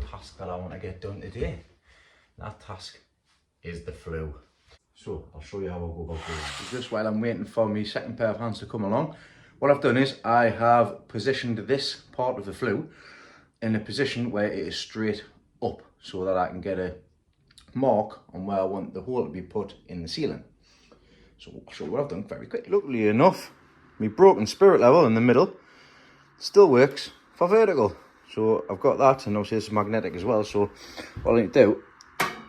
task that I want to get done today. That task is the flue. So I'll show you how I'll go about doing it. Just while I'm waiting for my second pair of hands to come along, what I've done is I have positioned this part of the flue in a position where it is straight up so that I can get a mark on where I want the hole to be put in the ceiling. So I'll show you what I've done very quickly. Luckily enough, my broken spirit level in the middle still works for vertical. So I've got that, and obviously it's magnetic as well. So what I need to do,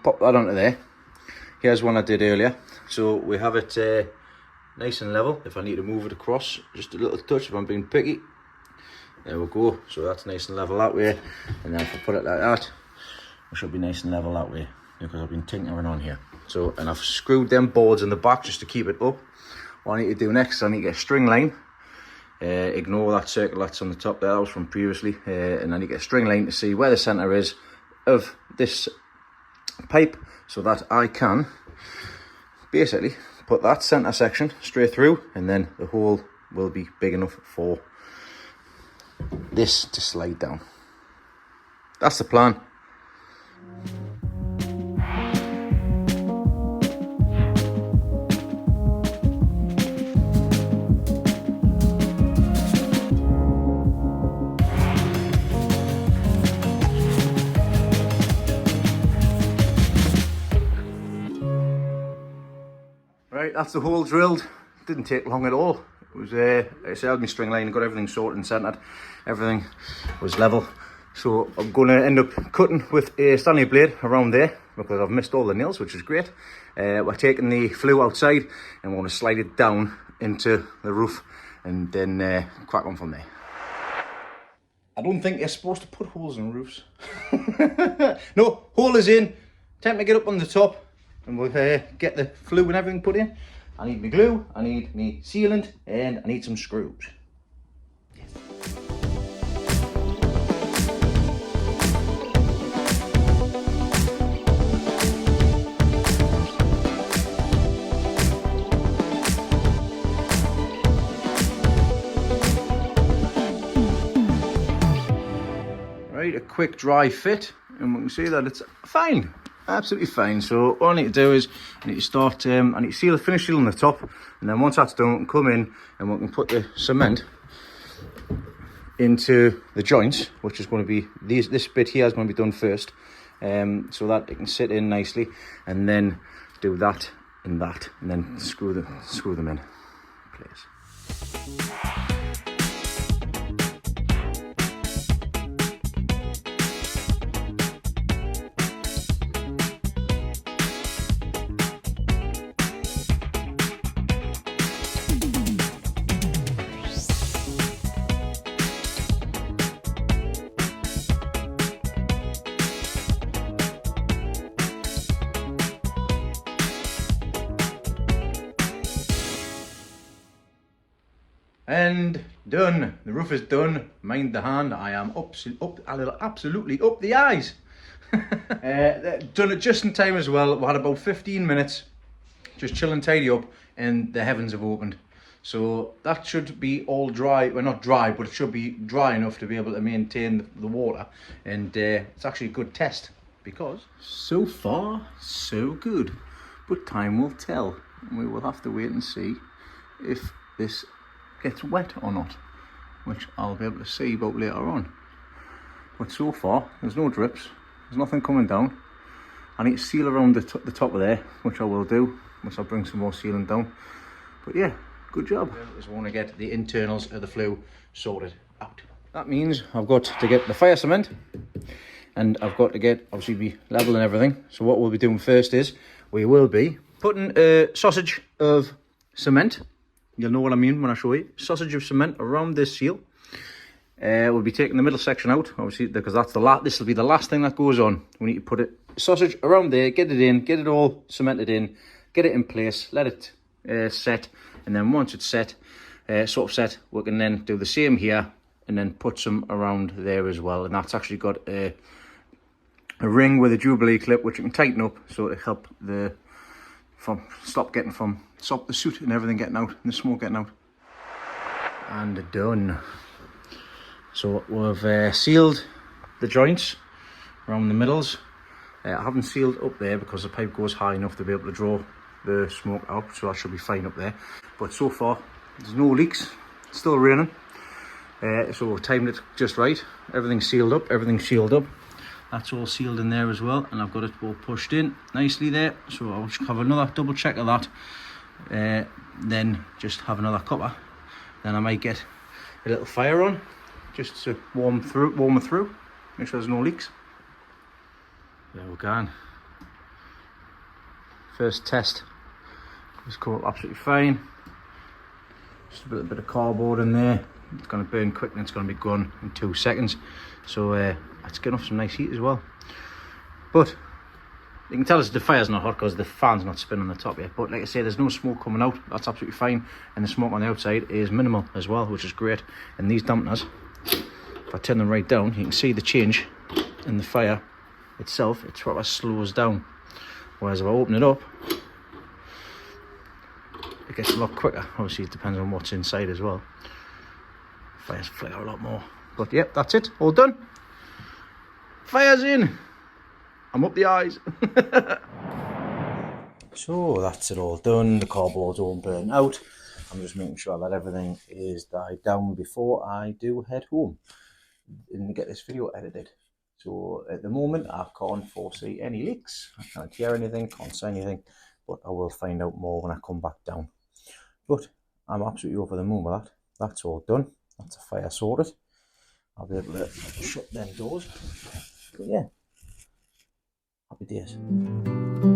pop that onto there. Here's one I did earlier. So we have it nice and level. If I need to move it across, just a little touch if I'm being picky. There we go. So that's nice and level that way. And then if I put it like that, it should be nice and level that way, because I've been tinkering on here. So, and I've screwed them boards in the back just to keep it up. What I need to do next is I need to get a string line. Ignore that circle that's on the top there, that was from previously. And I need to get a string line to see where the centre is of this pipe, so that I can basically put that centre section straight through, and then the hole will be big enough for this to slide down. That's the plan. Right, that's the hole drilled. Didn't take long at all. It was I held my string line and got everything sorted and centered. Everything was level. So I'm going to end up cutting with a Stanley blade around there, because I've missed all the nails, which is great. We're taking the flue outside and we're going to slide it down into the roof and then crack on from there. I don't think you're supposed to put holes in roofs. No, hole is in. Time to get up on the top. And we'll get the flue and everything put in. I need my glue, I need my sealant, and I need some screws. Yes. Right, a quick dry fit, and we can see that it's fine. Absolutely fine. So all I need to do is I need to start, I need to finish sealing the top, and then once that's done, we can come in and we can put the cement into the joints, which is going to be, this bit here is going to be done first, so that it can sit in nicely, and then do that, and then screw them in place. And done. The roof is done. Mind the hand. I am absolutely up the eyes. Done it just in time as well. We had about 15 minutes just chill and tidy up, and the heavens have opened. So that should be all dry. Well, not dry, but it should be dry enough to be able to maintain the water. And it's actually a good test, because so far so good. But time will tell. We will have to wait and see if this gets wet or not, which I'll be able to see about later on. But so far there's no drips, there's nothing coming down. I need to seal around the top of there, which I will do once I bring some more sealant down. But yeah, good job. I just want to get the internals of the flue sorted out. That means I've got to get the fire cement, and I've got to get, obviously, be level and everything. So what we'll be doing first is we will be putting a sausage of cement. You'll know what I mean when I show you. Sausage of cement around this seal. We'll be taking the middle section out, obviously, because that's this will be the last thing that goes on. We need to put it sausage around there, get it in, get it all cemented in, get it in place, let it set, and then once it's set, sort of set, we can then do the same here, and then put some around there as well. And that's actually got a ring with a Jubilee clip, which you can tighten up, so it'll help stop the soot and everything getting out, and the smoke getting out. And done. So we've sealed the joints around the middles. I haven't sealed up there because the pipe goes high enough to be able to draw the smoke out, so that should be fine up there. But so far there's no leaks. It's still raining, so we've timed it just right. Everything's sealed up, everything's sealed up. That's all sealed in there as well, and I've got it all pushed in nicely there. So I'll just have another double check of that, then just have another cuppa. Then I might get a little fire on just to warm it through, make sure there's no leaks. There we go. First test. It's come up absolutely fine. Just a little bit of cardboard in there. It's going to burn quick and it's going to be gone in 2 seconds. So it's getting off some nice heat as well. But you can tell us the fire's not hot because the fan's not spinning on the top yet. But like I say, there's no smoke coming out. That's absolutely fine. And the smoke on the outside is minimal as well, which is great. And these dampeners, if I turn them right down, you can see the change in the fire itself. It sort of slows down. Whereas if I open it up, it gets a lot quicker. Obviously it depends on what's inside as well. Fires flicker a lot more. But yep, that's it, all done. Fire's in. I'm up the eyes. So that's it all done. The cardboard's all burnt out. I'm just making sure that everything is died down before I do head home and get this video edited. So at the moment I can't foresee any leaks. I can't hear anything, can't say anything, but I will find out more when I come back down. But I'm absolutely over the moon with that. That's all done. That's a fire sorted. I'll be able to shut them doors. But yeah, happy days.